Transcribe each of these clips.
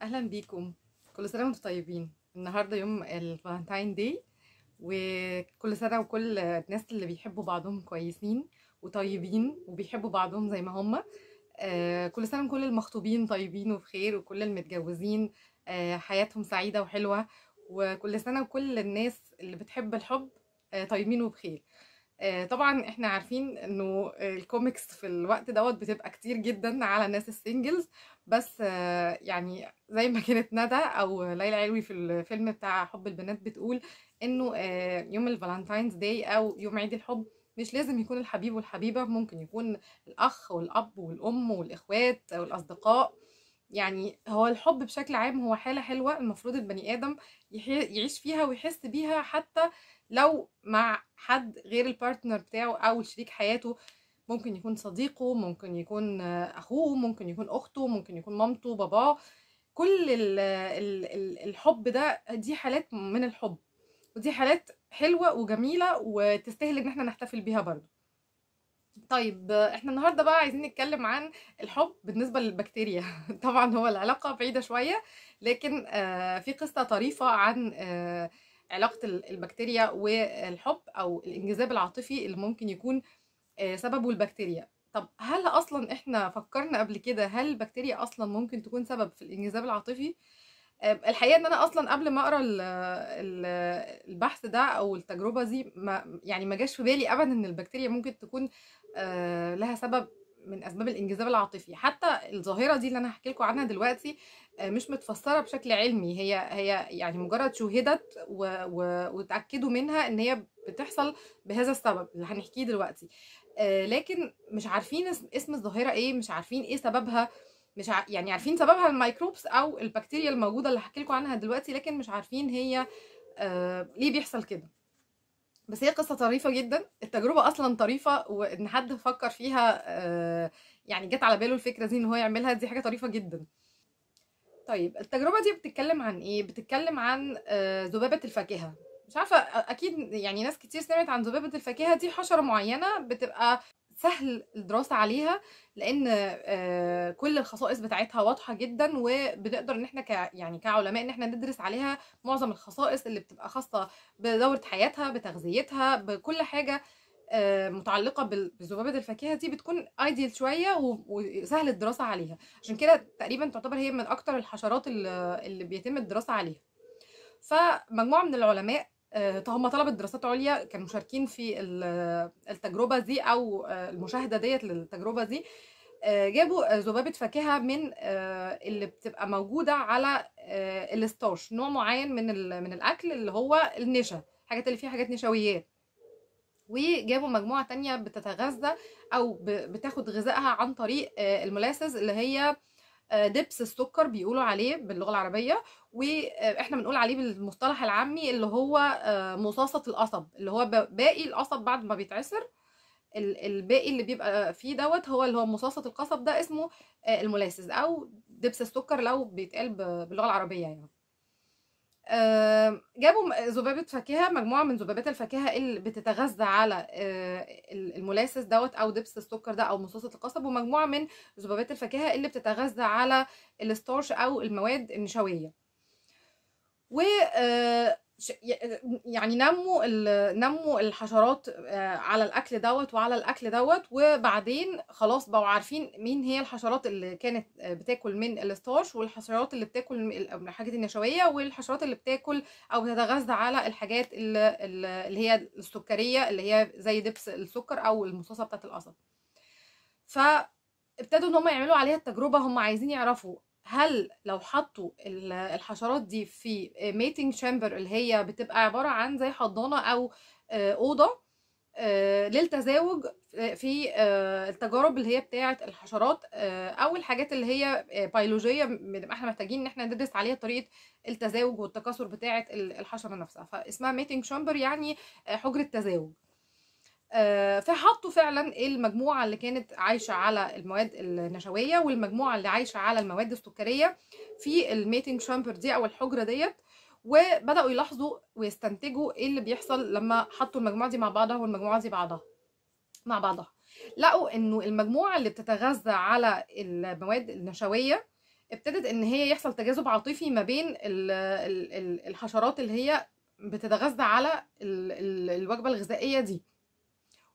اهلا بيكم. كل سنه وانتم طيبين. النهارده يوم الفالنتاين داي، وكل سنه وكل الناس اللي بيحبوا بعضهم كويسين وطيبين وبيحبوا بعضهم زي ما هم. كل سنه وكل المخطوبين طيبين وبخير، وكل المتجوزين حياتهم سعيده وحلوه. وكل سنه وكل الناس اللي بتحب الحب طيبين وبخير. طبعا احنا عارفين انه الكوميكس في الوقت دوت بتبقى كتير جدا على الناس السنجلز. بس يعني زي ما كانت ندى او ليلى علوي في الفيلم بتاع حب البنات بتقول انه يوم الفالنتاينز داي او يوم عيد الحب مش لازم يكون الحبيب والحبيبة، ممكن يكون الاخ والاب والام والاخوات والاصدقاء. يعني هو الحب بشكل عام هو حالة حلوة المفروض البني آدم يعيش فيها ويحس بيها، حتى لو مع حد غير البارتنر بتاعه أو شريك حياته. ممكن يكون صديقه، ممكن يكون أخوه، ممكن يكون أخته، ممكن يكون مامته باباه. كل الحب ده دي حالات من الحب، ودي حالات حلوة وجميلة وتستاهل ان احنا نحتفل بيها برضو. طيب احنا النهارده بقى عايزين نتكلم عن الحب بالنسبه للبكتيريا. طبعا هو العلاقه بعيده شويه، لكن في قصه طريفه عن علاقه البكتيريا والحب او الانجذاب العاطفي اللي ممكن يكون سببه البكتيريا. طب هل اصلا احنا فكرنا قبل كده هل البكتيريا اصلا ممكن تكون سبب في الانجذاب العاطفي؟ الحقيقه ان انا اصلا قبل ما اقرا البحث ده او التجربه دي ما جاش في بالي ابدا ان البكتيريا ممكن تكون لها سبب من اسباب الانجذاب العاطفي. حتى الظاهره دي اللي انا هحكي لكم عنها دلوقتي مش متفسره بشكل علمي، هي يعني مجرد شوهدت وتاكدوا منها ان هي بتحصل بهذا السبب اللي هنحكيه دلوقتي. لكن مش عارفين اسم الظاهره ايه، مش عارفين ايه سببها. مش يعني عارفين سببها الميكروبس او البكتيريا الموجوده اللي هحكي لكم عنها دلوقتي، لكن مش عارفين هي ليه بيحصل كده. بس هي قصه طريفه جدا، التجربه اصلا طريفه، وان حد فكر فيها يعني جت على باله الفكره دي ان هو يعملها، دي حاجه طريفه جدا. طيب التجربه دي بتتكلم عن ايه؟ بتتكلم عن ذبابه الفاكهه. مش عارفه اكيد يعني ناس كتير سمعت عن ذبابه الفاكهه. دي حشره معينه بتبقى سهل الدراسة عليها، لأن كل الخصائص بتاعتها واضحة جدا، وبنقدر إن احنا يعني كعلماء إن احنا ندرس عليها معظم الخصائص اللي بتبقى خاصة بدورة حياتها، بتغذيتها، بكل حاجة متعلقة بذبابة الفاكهة دي بتكون ايديال شوية وسهل الدراسة عليها. عشان كده تقريبا تعتبر هي من أكتر الحشرات اللي بيتم الدراسة عليها. فمجموعة من العلماء هم طلبة دراسات عليا كانوا مشاركين في التجربة دي أو المشاهدة ديت للتجربة دي. جابوا ذبابة فاكهة من اللي بتبقى موجودة على الستارش، نوع معين من الأكل اللي هو النشا، حاجات اللي فيها حاجات نشويات. وجابوا مجموعة تانية بتتغذى أو بتاخد غذائها عن طريق المولاسز اللي هي دبس السكر بيقولوا عليه باللغة العربية، واحنا بنقول عليه بالمصطلح العامي اللي هو مصاصة القصب، اللي هو باقي القصب بعد ما بيتعصر. الباقي اللي بيبقى فيه دوت هو اللي هو مصاصة القصب، ده اسمه المولاسز او دبس السكر لو بيتقال باللغة العربية يعني. جابوا ذبابة فاكهة، مجموعة من ذبابات الفاكهة اللي بتتغذى على المولاسس دوت أو دبس السكر ده أو مصاصة القصب، ومجموعة من ذبابات الفاكهة اللي بتتغذى على الستارش أو المواد النشوية. و يعني نموا الحشرات على الاكل دوت وعلى الاكل دوت، وبعدين خلاص بقوا عارفين مين هي الحشرات اللي كانت بتاكل من الستارش، والحشرات اللي بتاكل من الحاجات النشويه، والحشرات اللي بتاكل او بتتغذى على الحاجات اللي هي السكريه اللي هي زي دبس السكر او المصاصه بتاعه القصب. فابتدوا ان هم يعملوا عليها التجربه، هم عايزين يعرفوا هل لو حطوا الحشرات دي في ميتنج شامبر اللي هي بتبقى عبارة عن زي حضانة أو أوضة للتزاوج في التجارب اللي هي بتاعة الحشرات أو الحاجات اللي هي بيولوجية بنبقى احنا محتاجين ان احنا ندرس عليها طريقة التزاوج والتكاثر بتاعة الحشرة نفسها، فاسمها ميتنج شامبر يعني حجرة تزاوج. فحطوا فعلا المجموعة اللي كانت عايشة على المواد النشوية والمجموعة اللي عايشة على المواد السكرية في الميتنج شامبر دي أو الحجرة ديت، وبدأوا يلاحظوا ويستنتجوا ايه اللي بيحصل لما حطوا المجموعة دي مع بعضها والمجموعة دي مع بعضها. لقوا انه المجموعة اللي بتتغذى على المواد النشوية ابتدت ان هي يحصل تجاذب عاطفي ما بين الحشرات اللي هي بتتغذى على الوجبه الغذائيه دي،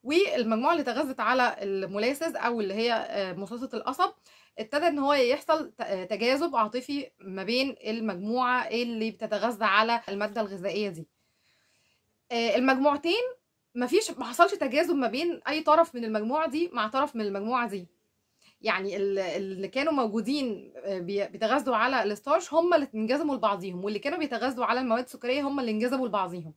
والمجموعه اللي تغذت على المولاسز او اللي هي مصاصه القصب، ابتدى ان هو يحصل تجاذب عاطفي ما بين المجموعه اللي بتتغذى على الماده الغذائيه دي. المجموعتين ما حصلش تجاذب ما بين اي طرف من المجموعه دي مع طرف من المجموعه دي. يعني اللي كانوا موجودين بيتغذوا على الستارش هم اللي انجذبوا لبعضيهم، واللي كانوا بيتغذوا على المواد السكريه هم اللي انجذبوا لبعضيهم.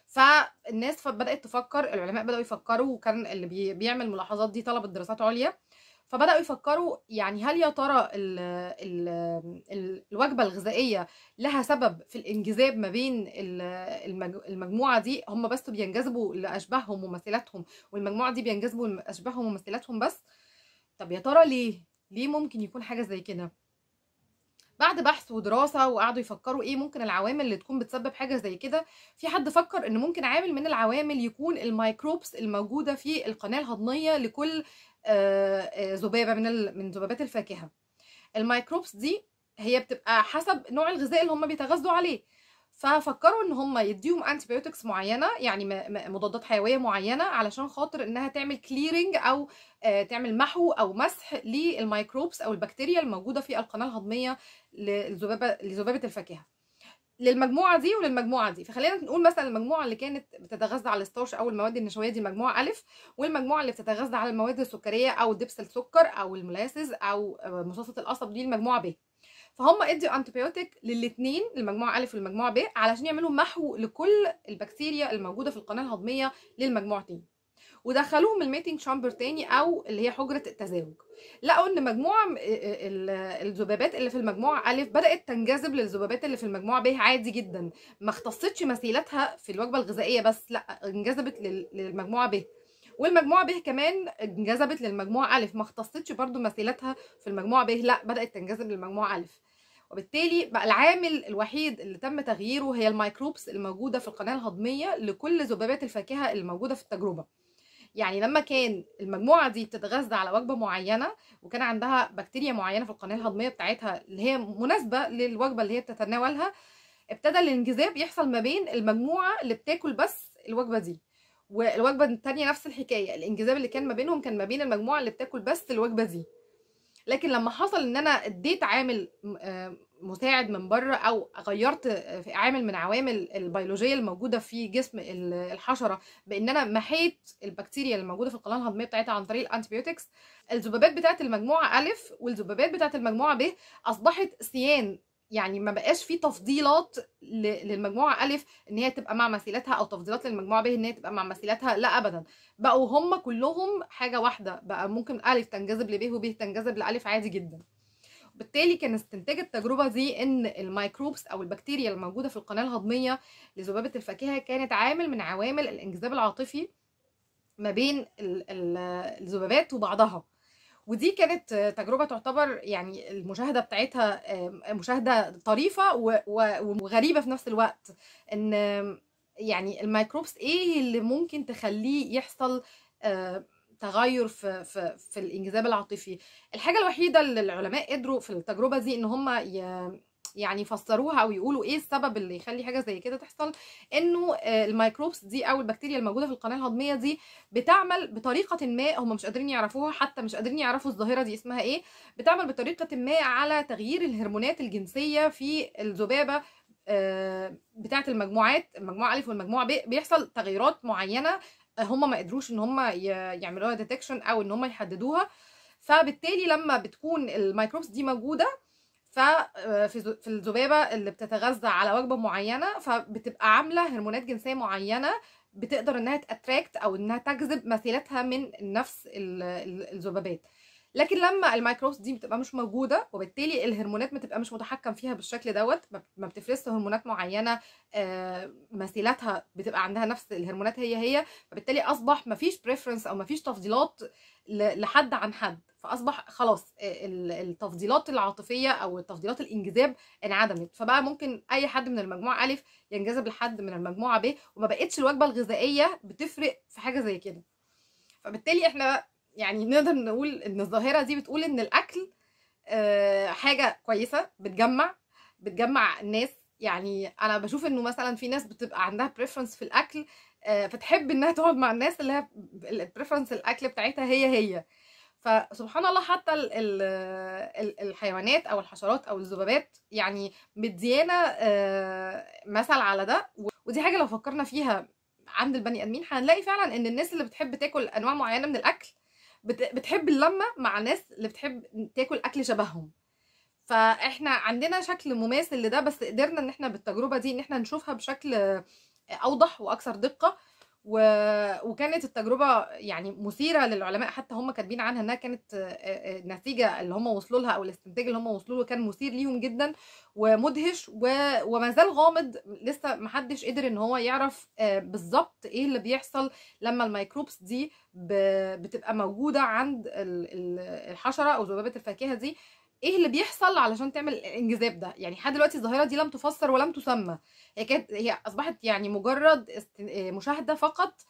فالناس بدأت تفكر، العلماء بدأوا يفكروا، وكان اللي بيعمل ملاحظات دي طلبة دراسات عليا، فبدأوا يفكروا يعني هل يا ترى الوجبة الغذائية لها سبب في الانجذاب ما بين المجموعة دي، هم بس بينجذبوا لأشباههم وممثلاتهم، والمجموعة دي بينجذبوا لأشباههم وممثلاتهم بس. طب يا ترى ليه ممكن يكون حاجة زي كده؟ بعد بحث ودراسة وقعدوا يفكروا ايه ممكن العوامل اللي تكون بتسبب حاجة زي كده، في حد فكر ان ممكن عامل من العوامل يكون الميكروبس الموجودة في القناة الهضمية لكل ذبابة من ذبابات الفاكهة. الميكروبس دي هي بتبقى حسب نوع الغذاء اللي هم بيتغذوا عليه، ففكروا ان هم يديهم انتيبيوتكس معينه، يعني مضادات حيويه معينه، علشان خاطر انها تعمل كليرنج او تعمل محو او مسح للميكروبس او البكتيريا الموجوده في القناه الهضميه لذبابه الفاكهه، للمجموعه دي وللمجموعه دي. فخلينا نقول مثلا المجموعه اللي كانت بتتغذى على الستارش او المواد النشويه دي المجموعه الف، والمجموعه اللي بتتغذى على المواد السكريه او دبس السكر او المولاسز او مصاصه القصب دي المجموعه ب. فهم ادوا انتيبيوتيك للاثنين، المجموعه الف والمجموعه ب، علشان يعملوا محو لكل البكتيريا الموجوده في القناه الهضميه للمجموعتين، ودخلوهم الميتنج شامبر تاني او اللي هي حجره التزاوج. لقوا ان مجموعه الذبابات اللي في المجموعه الف بدات تنجذب للذبابات اللي في المجموعه ب عادي جدا، ما اختصتش مثيلاتها في الوجبه الغذائيه بس، لا انجذبت للمجموعه ب، والمجموعه ب كمان انجذبت للمجموعه الف، ما اختصتش برضو مثيلاتها في المجموعه ب، لا بدات تنجذب للمجموعه الف. وبالتالي بقى العامل الوحيد اللي تم تغييره هي الميكروبس الموجوده في القناه الهضميه لكل ذبابات الفاكهه الموجوده في التجربه. يعني لما كان المجموعه دي بتتغذى على وجبه معينه وكان عندها بكتيريا معينه في القناه الهضميه بتاعتها اللي هي مناسبه للوجبه اللي هي بتتناولها، ابتدى الانجذاب يحصل ما بين المجموعه اللي بتاكل بس الوجبه دي، والوجبه الثانيه نفس الحكايه، الانجذاب اللي كان ما بينهم كان ما بين المجموعه اللي بتاكل بس الوجبه دي. لكن لما حصل ان انا اديت عامل مساعد من بره او غيرت في عامل من عوامل البيولوجيه الموجوده في جسم الحشره، بان انا محيت البكتيريا الموجوده في القناه الهضميه بتاعتها عن طريق الانتيبيوتكس، الذبابات بتاعت المجموعه الف والذبابات بتاعت المجموعه ب اصبحت سيان، يعني ما بقاش في تفضيلات للمجموعه الف ان هي تبقى مع مثيلاتها او تفضيلات للمجموعه ب ان هي تبقى مع مثيلاتها، لا ابدا، بقوا هم كلهم حاجه واحده، بقى ممكن الف تنجذب لب وب تنجذب لالف عادي جدا. بالتالي كان استنتاج التجربه دي ان الميكروبس او البكتيريا الموجوده في القناه الهضميه لذبابه الفاكهه كانت عامل من عوامل الانجذاب العاطفي ما بين الذبابات وبعضها. ودي كانت تجربه تعتبر يعني المشاهده بتاعتها مشاهده طريفه وغريبه في نفس الوقت، ان يعني الميكروبس ايه اللي ممكن تخليه يحصل تغير في الانجذاب العاطفي. الحاجه الوحيده اللي العلماء قدروا في التجربه دي ان هم يعني يفسروها او يقولوا ايه السبب اللي يخلي حاجه زي كده تحصل، انه الميكروبس دي او البكتيريا الموجوده في القناه الهضميه دي بتعمل بطريقه ما، هم مش قادرين يعرفوها، حتى مش قادرين يعرفوا الظاهره دي اسمها ايه، بتعمل بطريقه ما على تغيير الهرمونات الجنسيه في الذبابه بتاعه المجموعه الف والمجموعه ب، بيحصل تغيرات معينه هم ما قدروش ان هم يعملوها ديتكشن او ان هم يحددوها. فبالتالي لما بتكون الميكروبس دي موجوده في الذبابه اللي بتتغذى على وجبه معينه، فبتبقى عامله هرمونات جنسيه معينه بتقدر انها تاتراكت او انها تجذب مثيلاتها من نفس الذبابات. لكن لما الميكروبس دي بتبقى مش موجوده، وبالتالي الهرمونات بتبقى مش متحكم فيها بالشكل دوت، ما بتفرزش هرمونات معينه مثيلاتها بتبقى عندها نفس الهرمونات هي، فبالتالي اصبح ما فيش بريفرنس او ما فيش تفضيلات لحد عن حد، فاصبح خلاص التفضيلات العاطفيه او التفضيلات الانجذاب انعدمت، فبقى ممكن اي حد من المجموعه الف ينجذب لحد من المجموعه ب، وما بقتش الوجبه الغذائيه بتفرق في حاجه زي كده. فبالتالي احنا يعني نقدر نقول ان الظاهره دي بتقول ان الاكل حاجه كويسه، بتجمع الناس. يعني انا بشوف انه مثلا في ناس بتبقى عندها بريفرنس في الاكل، فتحب انها تقعد مع الناس اللي هي البريفرنس الاكل بتاعتها هي. فسبحان الله، حتى الحيوانات او الحشرات او الذبابات يعني مديانا مثل على ده. ودي حاجه لو فكرنا فيها عند البني ادمين هنلاقي فعلا ان الناس اللي بتحب تاكل انواع معينه من الاكل بتحب اللمه مع الناس اللي بتحب تاكل اكل شبههم. فاحنا عندنا شكل مماثل لده، بس قدرنا ان احنا بالتجربه دي ان احنا نشوفها بشكل اوضح واكثر دقه. وكانت التجربه يعني مثيره للعلماء، حتى هم كاتبين عنها انها كانت النتيجه اللي هم وصلوا لها او الاستنتاج اللي هم وصلوا له كان مثير ليهم جدا ومدهش، وما زال غامض. لسه محدش قدر ان هو يعرف بالظبط ايه اللي بيحصل لما الميكروبس دي بتبقى موجوده عند الحشره او ذبابه الفاكهه دي. ايه اللي بيحصل علشان تعمل الانجذاب ده؟ يعني لحد دلوقتي الظاهره دي لم تفسر ولم تسمى. هي اصبحت يعني مجرد مشاهده فقط،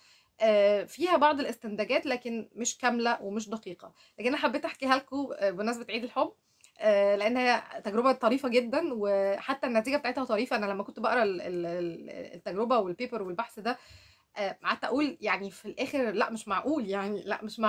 فيها بعض الاستنتاجات لكن مش كامله ومش دقيقه. لكن انا حبيت احكيها لكم بمناسبه عيد الحب، لان هي تجربه طريفه جدا، وحتى النتيجه بتاعتها طريفه. انا لما كنت بقرا التجربه والبيبر والبحث ده، قعدت اقول يعني في الاخر لا مش معقول، يعني لا مش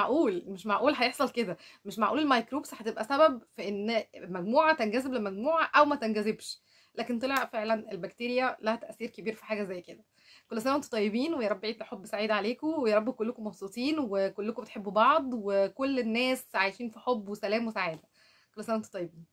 معقول هيحصل كده. مش معقول الميكروبس هتبقى سبب في ان مجموعه تنجذب لمجموعه او ما تنجذبش. لكن طلع فعلا البكتيريا لها تاثير كبير في حاجه زي كده. كل سنه وانتم طيبين، ويا رب عيد الحب سعيد عليكم، ويا رب كلكم مبسوطين وكلكم بتحبوا بعض وكل الناس عايشين في حب وسلام وسعاده. كل سنه وانتم طيبين.